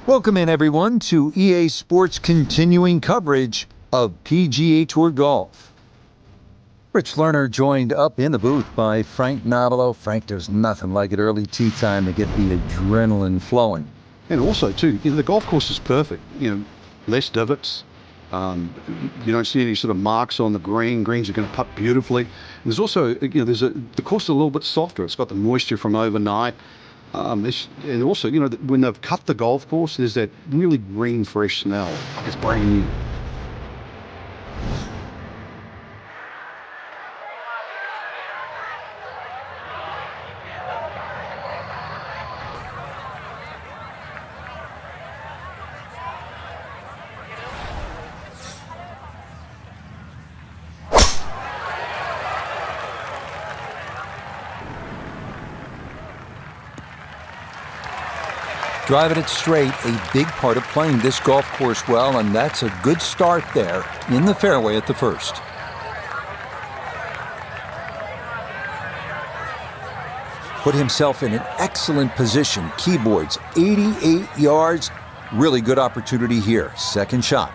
Welcome in, everyone, to EA Sports' continuing coverage of PGA Tour golf. Rich Lerner joined up in the booth by Frank Nobilo. Frank, there's nothing like it early tee time to get the adrenaline flowing. And also, too, the golf course is perfect. Less divots. You don't see any sort of marks on the green. Greens are going to putt beautifully. And there's also, the course is a little bit softer. It's got the moisture from overnight. And also, when they've cut the golf course, there's that really green, fresh smell. It's brand new. Driving it straight, a big part of playing this golf course well, and that's a good start there in the fairway at the first. Put himself in an excellent position. Keyboards, 88 yards. Really good opportunity here. Second shot.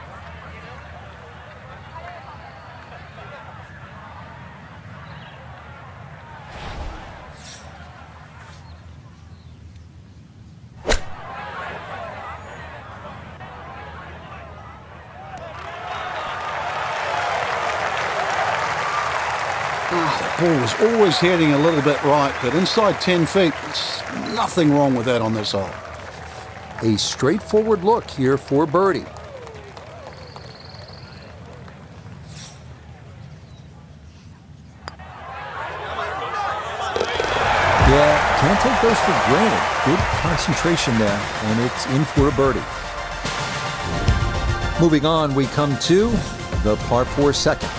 The ball was always heading a little bit right, but inside 10 feet, there's nothing wrong with that on this hole. A straightforward look here for birdie. Yeah, can't take those for granted. Good concentration there, and it's in for a birdie. Moving on, we come to the par 4 second.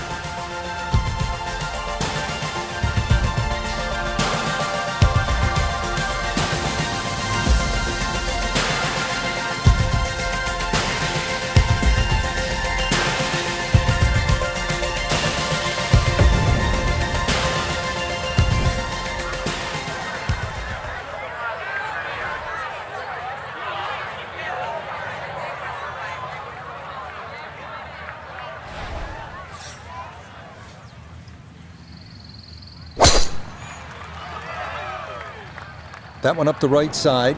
That one up the right side.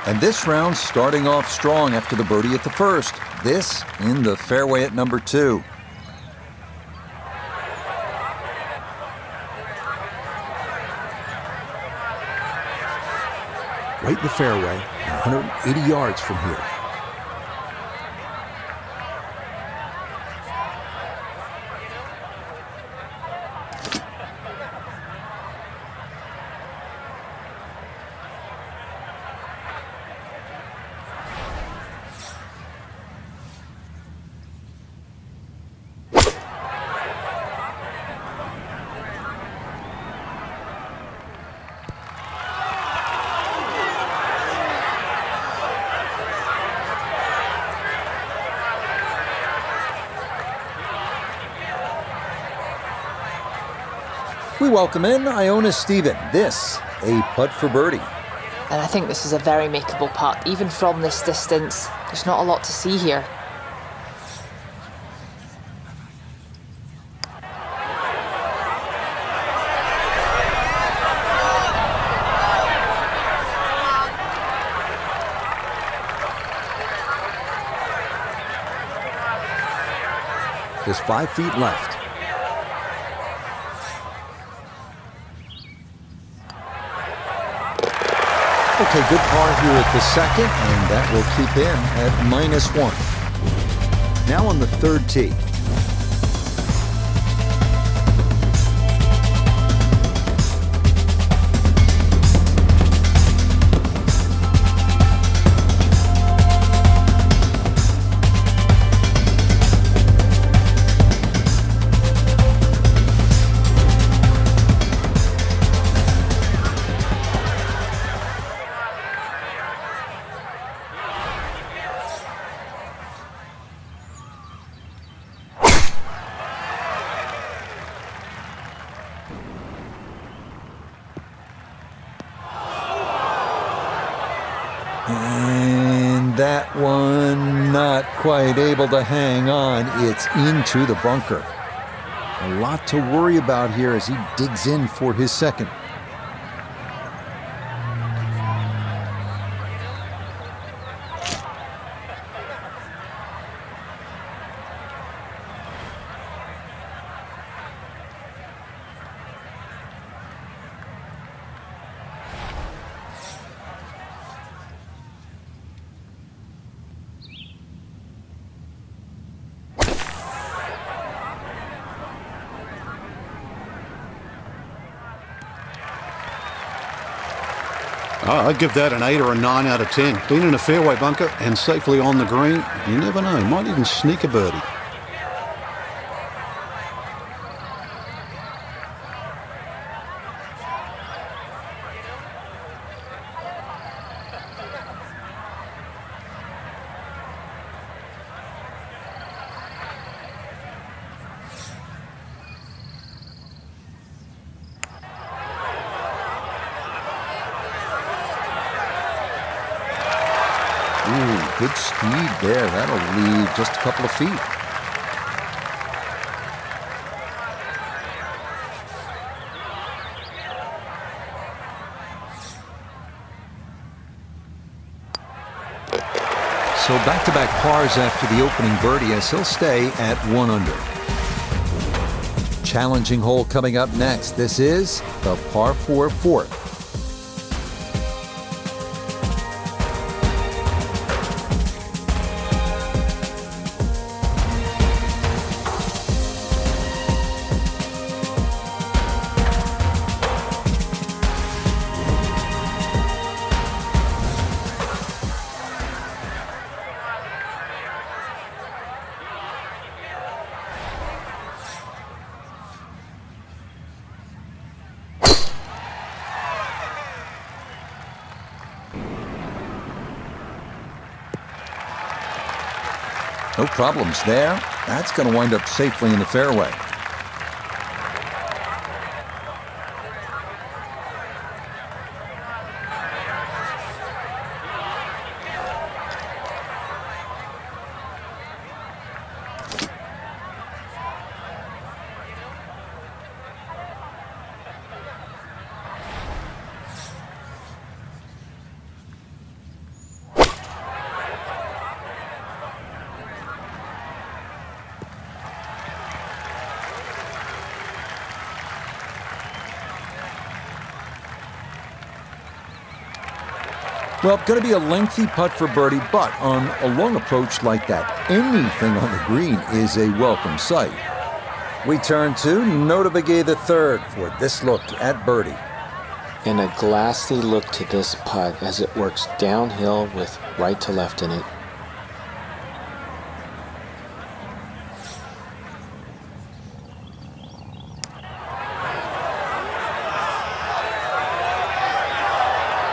And this round starting off strong after the birdie at the first. This in the fairway at number 2. Right in the fairway, 180 yards from here. We welcome in Iona Stephen. This, a putt for birdie. And I think this is a very makeable putt. Even from this distance, there's not a lot to see here. Just 5 feet left. Okay, good par here at the second, and that will keep him at -1. Now on the third tee. And that one not quite able to hang on. It's into the bunker. A lot to worry about here as he digs in for his second. I'd give that an 8 or a 9 out of 10. Being in a fairway bunker and safely on the green, you never know, might even sneak a birdie. Ooh, good speed there. That'll leave just a couple of feet. So back-to-back pars after the opening birdie as he'll stay at 1 under. Challenging hole coming up next. This is the par 4 fourth. No problems there. That's going to wind up safely in the fairway. Well, going to be a lengthy putt for birdie, but on a long approach like that, anything on the green is a welcome sight. We turn to Notavigay III for this look at birdie. And a glassy look to this putt as it works downhill with right to left in it.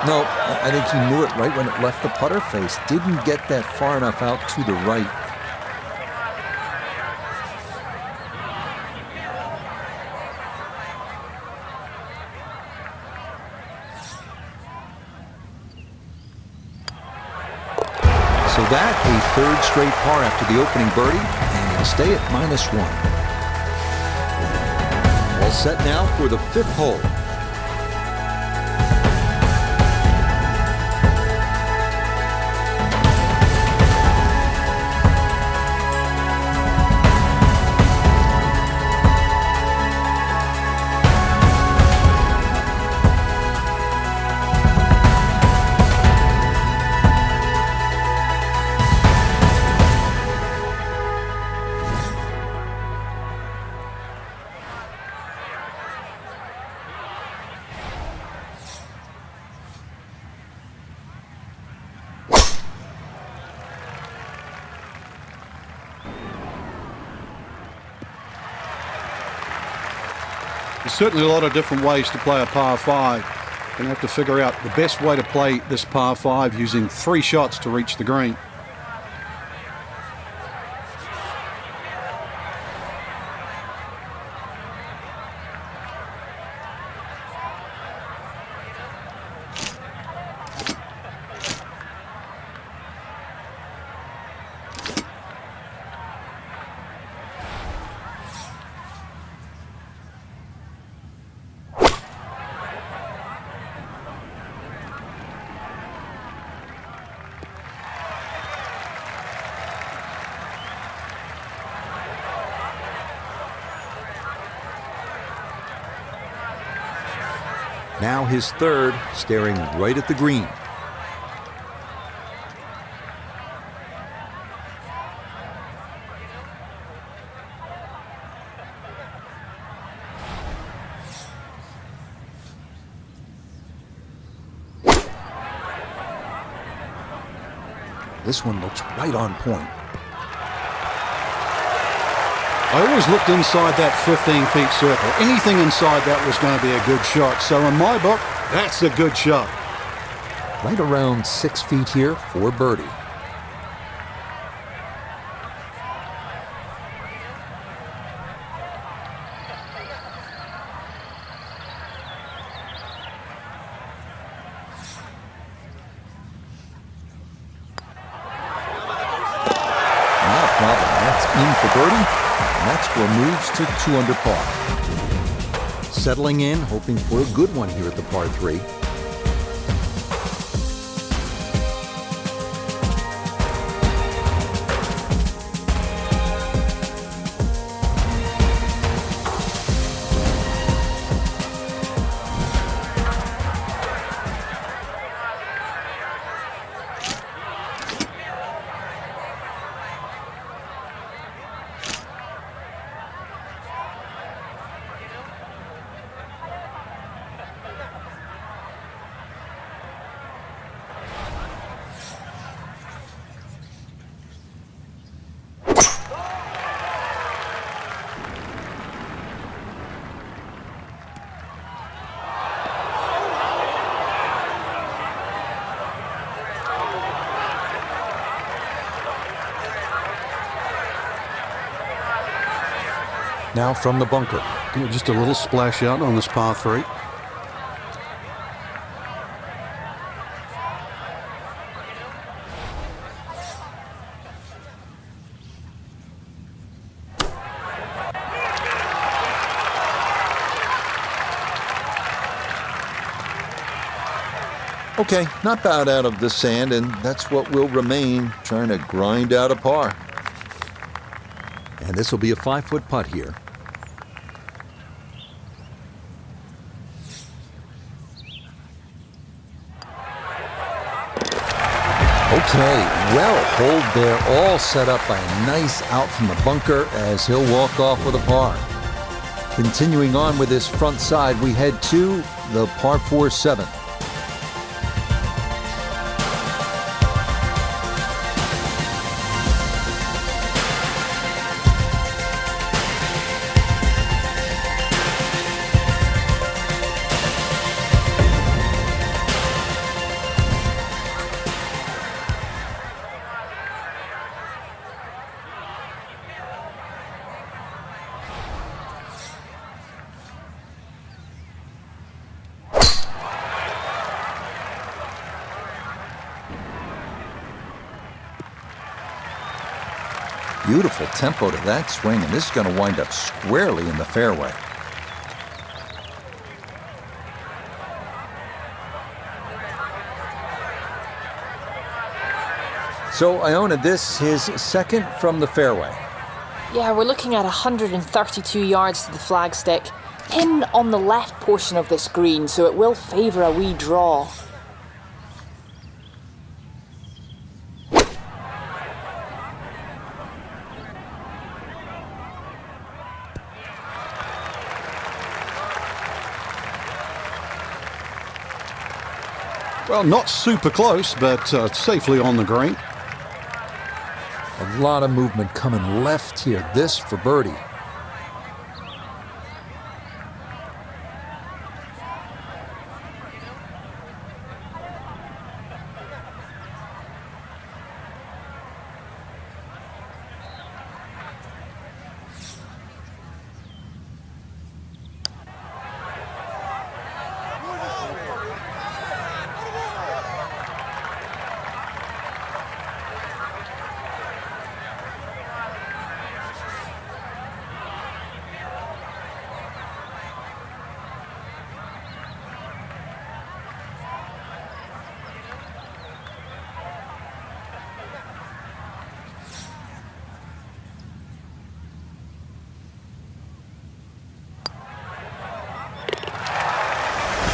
No, I think he knew it right when it left the putter face. Didn't get that far enough out to the right. So that a third straight par after the opening birdie, and he'll stay at -1. All set now for the 5th hole. There's certainly a lot of different ways to play a par 5. You're going to have to figure out the best way to play this par 5 using 3 shots to reach the green. Now his third, staring right at the green. This one looks right on point. I always looked inside that 15-feet circle. Anything inside that was going to be a good shot. So in my book, that's a good shot. Right around 6 feet here for birdie. Not a problem. That's in for birdie. And that score moves to 2 under par. Settling in, hoping for a good one here at the par 3. Now from the bunker. Yeah, just a little splash out on this par 3. Okay, not bad out of the sand, and that's what will remain, trying to grind out a par. And this will be a 5-foot putt here. Okay, well, hold there, all set up by a nice out from the bunker as he'll walk off with a par. Continuing on with this front side, we head to the par 4 7th. Beautiful tempo to that swing, and this is going to wind up squarely in the fairway. So Iona, this his second from the fairway. Yeah, we're looking at 132 yards to the flagstick. Pin on the left portion of this green, so it will favour a wee draw. Well, not super close, but safely on the green. A lot of movement coming left here. This for birdie.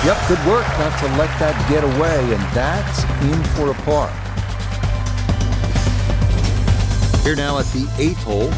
Yep, good work not to let that get away, and that's in for a par. Here now at the 8th hole.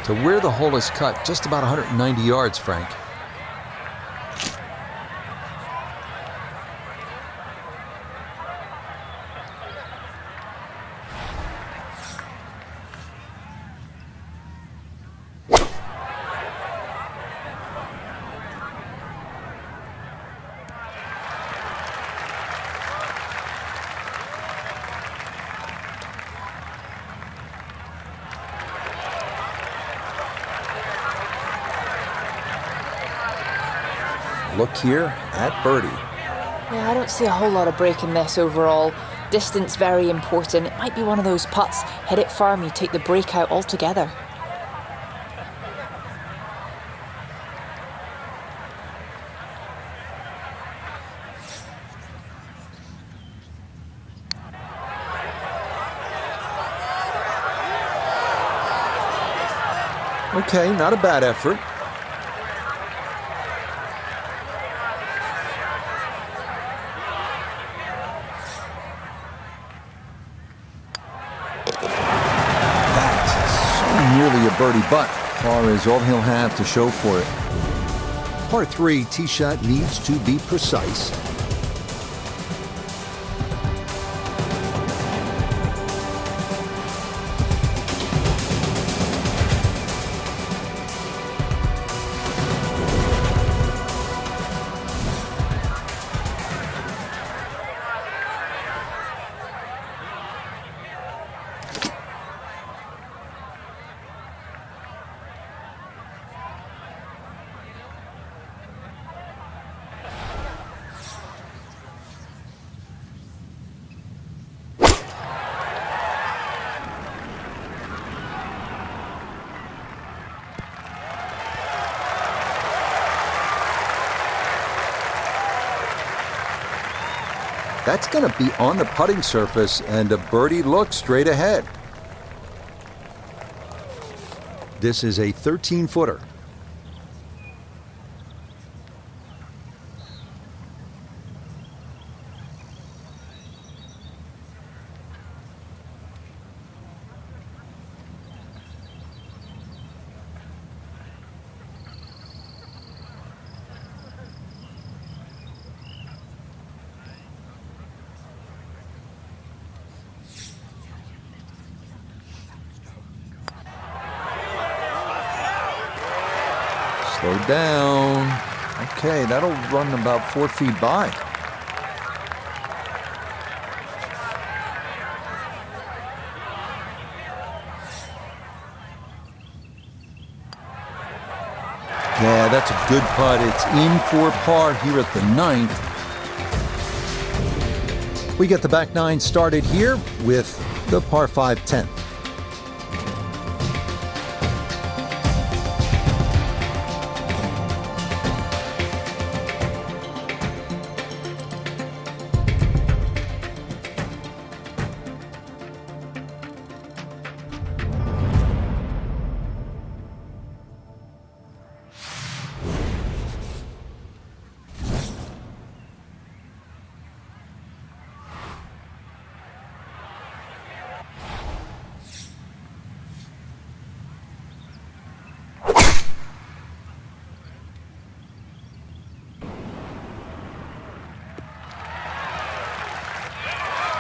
To where the hole is cut, just about 190 yards, Frank. Look here at birdie. Yeah, I don't see a whole lot of break in this overall. Distance very important. It might be one of those putts. Hit it firm, you take the break out altogether. Okay, not a bad effort. Nearly a birdie, but par is all he'll have to show for it. Par 3 tee shot needs to be precise. That's going to be on the putting surface, and a birdie look straight ahead. This is a 13-footer. Slow down. Okay, that'll run about 4 feet by. Yeah, that's a good putt. It's in for par here at the 9th. We get the back 9 started here with the par 5 10th.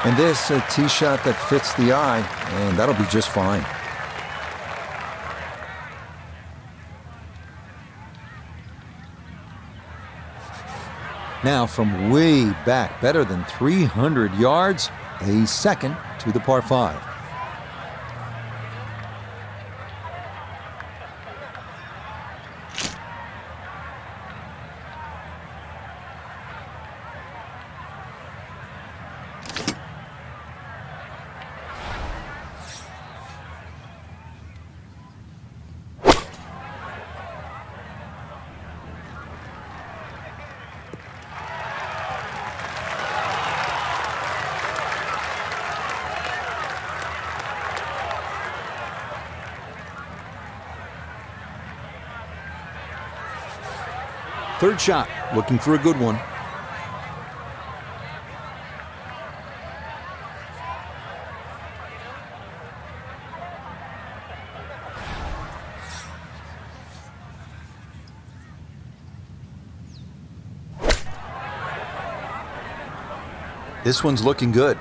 And this, a tee shot that fits the eye, and that'll be just fine. Now from way back, better than 300 yards, a second to the par 5. Third shot, looking for a good one. This one's looking good.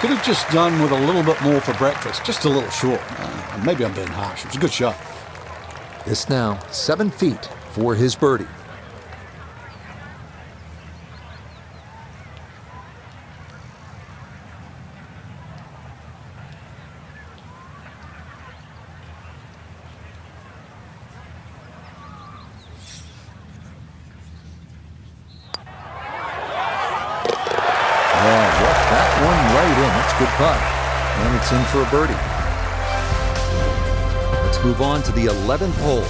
Could have just done with a little bit more for breakfast. Just a little short. Maybe I'm being harsh. It was a good shot. This now 7 feet for his birdie. Good putt, and it's in for a birdie. Let's move on to the 11th hole.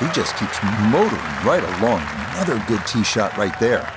He just keeps motoring right along. Another good tee shot right there.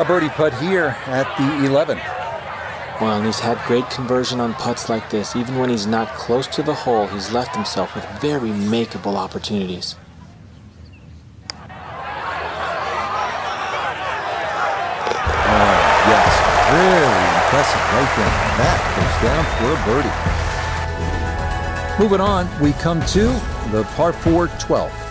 A birdie putt here at the 11th. Well, and he's had great conversion on putts like this. Even when he's not close to the hole, he's left himself with very makeable opportunities. Yes, very impressive right there. That goes down for a birdie. Moving on, we come to the par 4 12th.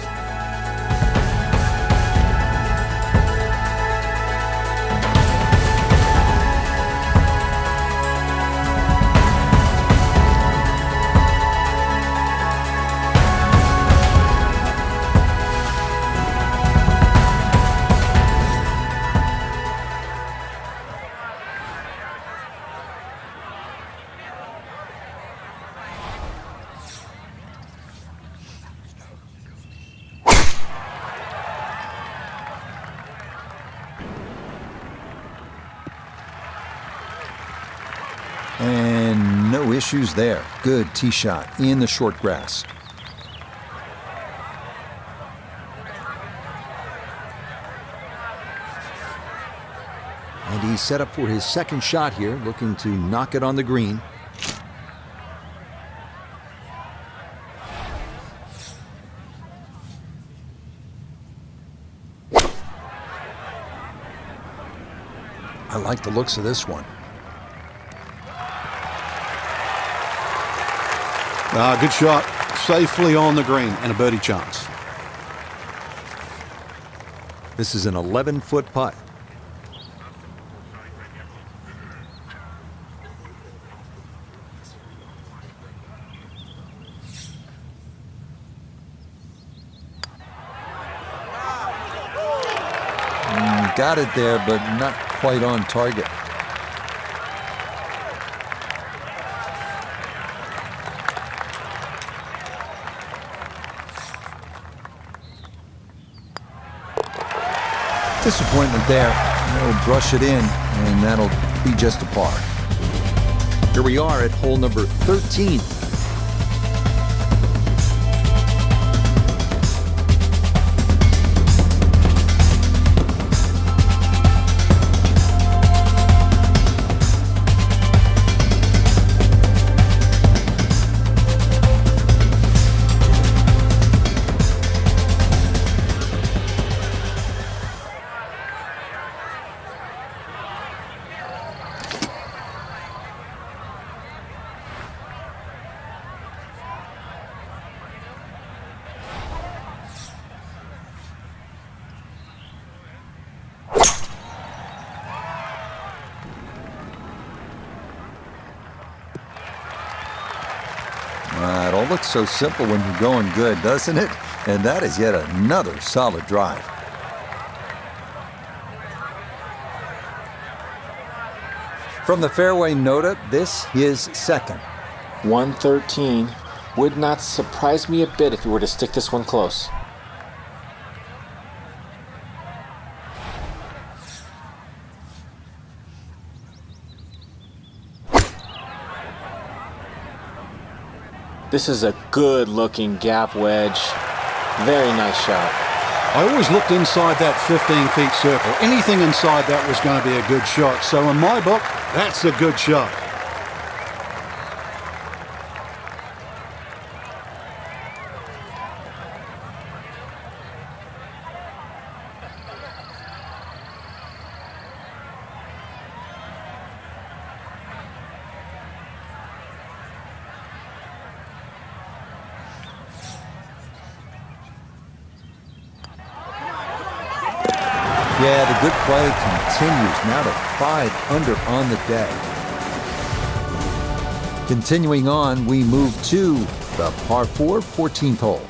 And no issues there. Good tee shot in the short grass. And he's set up for his second shot here, looking to knock it on the green. I like the looks of this one. Good shot. Safely on the green and a birdie chance. This is an 11-foot putt. got it there, but not quite on target. Disappointment there. He'll brush it in, and that'll be just a par. Here we are at hole number 13. It all looks so simple when you're going good, doesn't it? And that is yet another solid drive. From the fairway nota, this is second. 113. Would not surprise me a bit if you were to stick this one close. This is a good-looking gap wedge. Very nice shot. I always looked inside that 15-feet circle. Anything inside that was going to be a good shot. So in my book, that's a good shot. Yeah, the good play continues. Now to 5 under on the day. Continuing on, we move to the par 4 14th hole.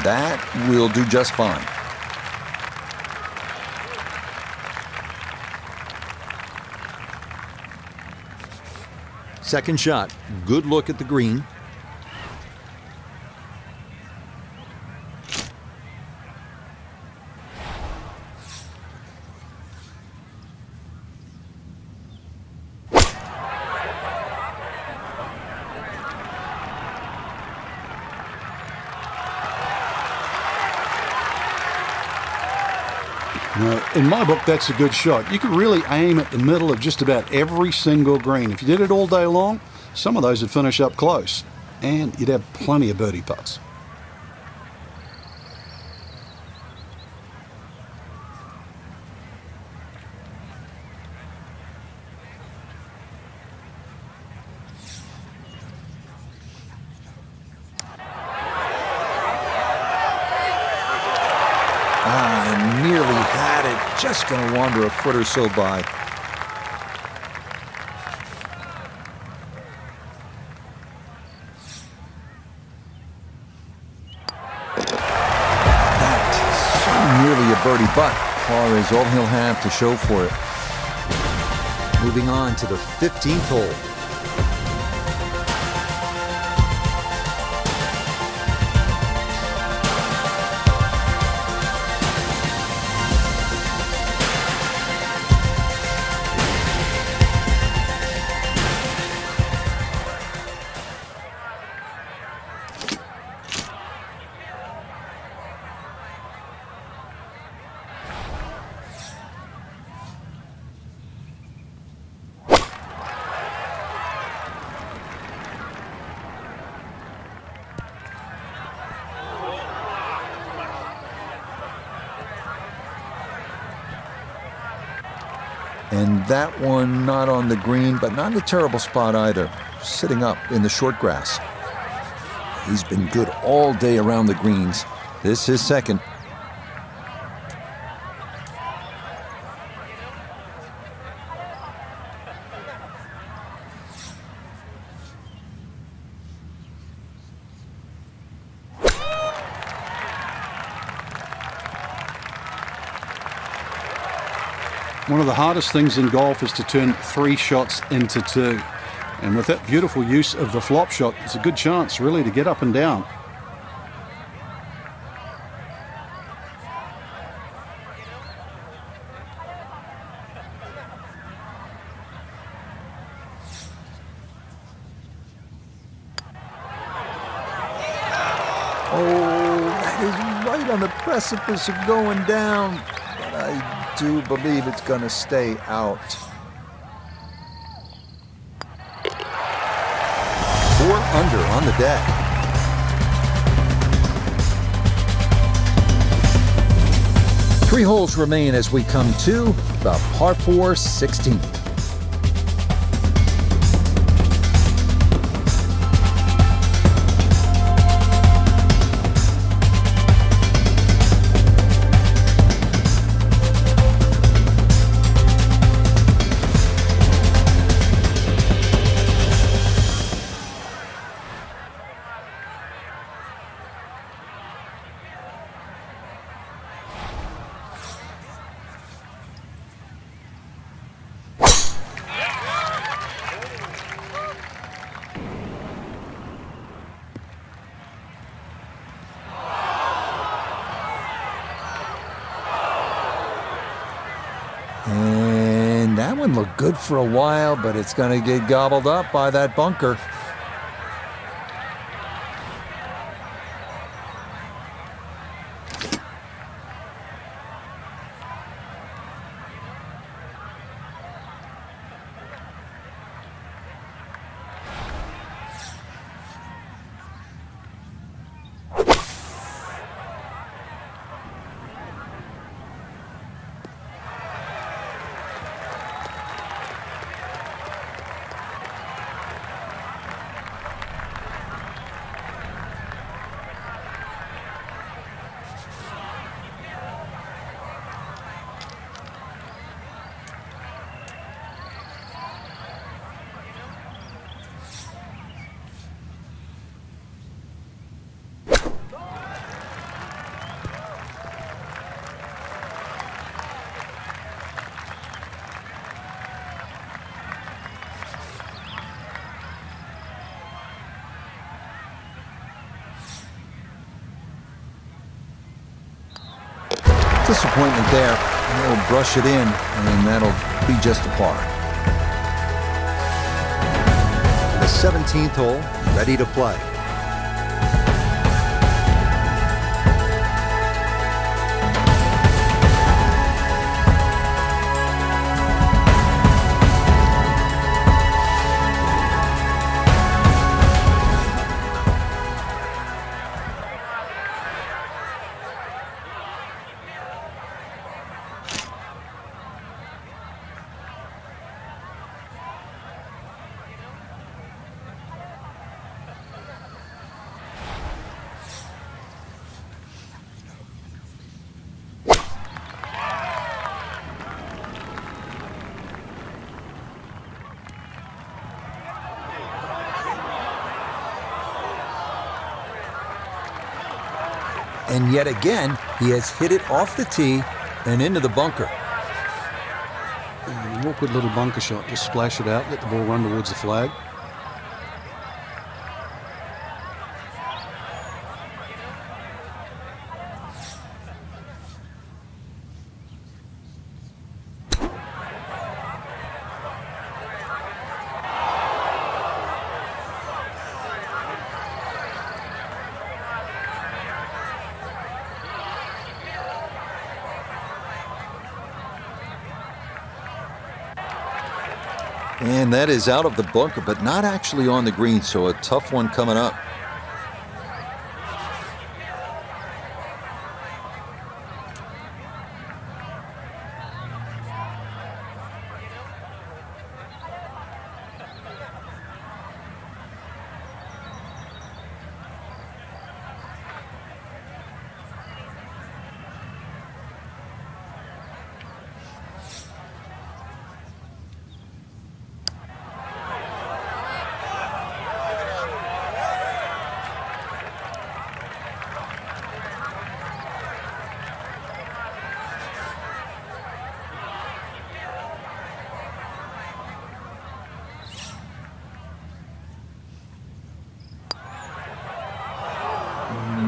That will do just fine. Second shot, good look at the green. Now, in my book, that's a good shot. You can really aim at the middle of just about every single green. If you did it all day long, some of those would finish up close, and you'd have plenty of birdie putts. Nearly had it, just going to wander a foot or so by. That's so nearly a birdie, but par is all he'll have to show for it. Moving on to the 15th hole. And that one not on the green, but not in a terrible spot either. Sitting up in the short grass. He's been good all day around the greens. This is second. One of the hardest things in golf is to turn 3 shots into 2. And with that beautiful use of the flop shot, it's a good chance really to get up and down. Oh, that is right on the precipice of going down. But I do believe it's going to stay out. 4 under on the deck. Three holes remain as we come to the par 4 16th. And that one looked good for a while, but it's going to get gobbled up by that bunker. Disappointment there. He'll brush it in, and that'll be just a par. The 17th hole, ready to play. And yet again, he has hit it off the tee and into the bunker. An awkward little bunker shot. Just splash it out, let the ball run towards the flag. And that is out of the bunker, but not actually on the green, so a tough one coming up.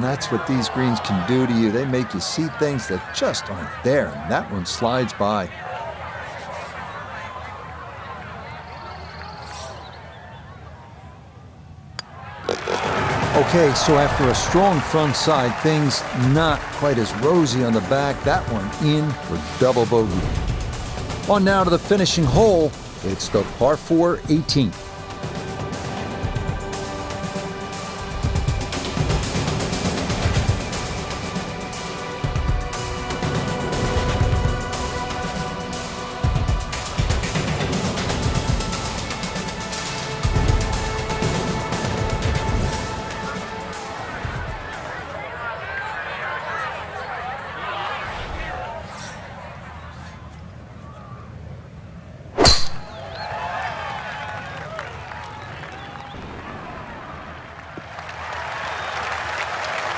that's what these greens can do to you. They make you see things that just aren't there, and that one slides by. Okay, so after a strong front side, things not quite as rosy on the back. That one in for double bogey. On now to the finishing hole. It's the par 4 18th.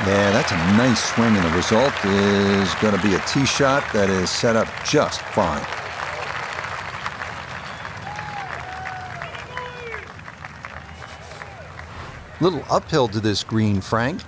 Yeah, that's a nice swing, and the result is going to be a tee shot that is set up just fine. Little uphill to this green, Frank.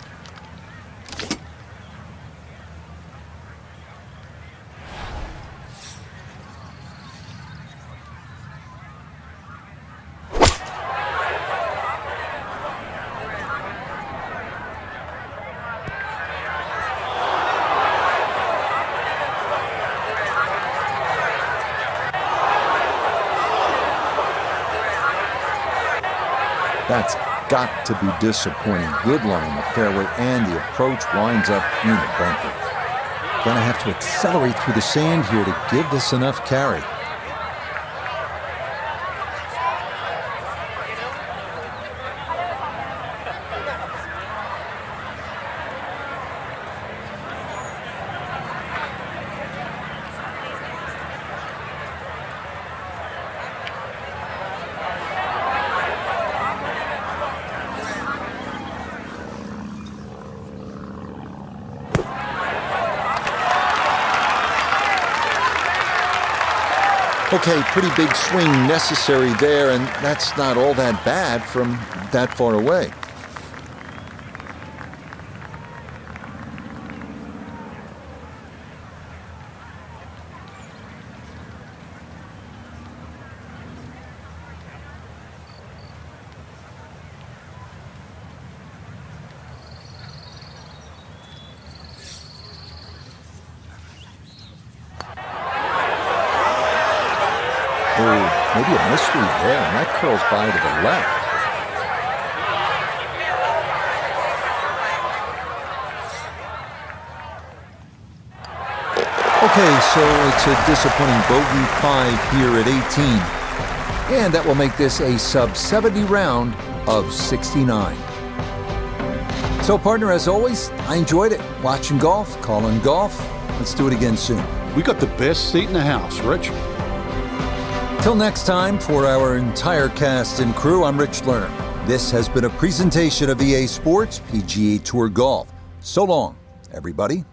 That's got to be disappointing. Good line in the fairway, and the approach winds up in the bunker. Gonna have to accelerate through the sand here to give this enough carry. Okay, pretty big swing necessary there, and that's not all that bad from that far away. Oh, maybe a misread there, and that curls by to the left. Okay, so it's a disappointing bogey 5 here at 18. And that will make this a sub-70 round of 69. So, partner, as always, I enjoyed it. Watching golf, calling golf. Let's do it again soon. We got the best seat in the house, Rich. Till next time, for our entire cast and crew, I'm Rich Lerner. This has been a presentation of EA Sports PGA Tour Golf. So long, everybody.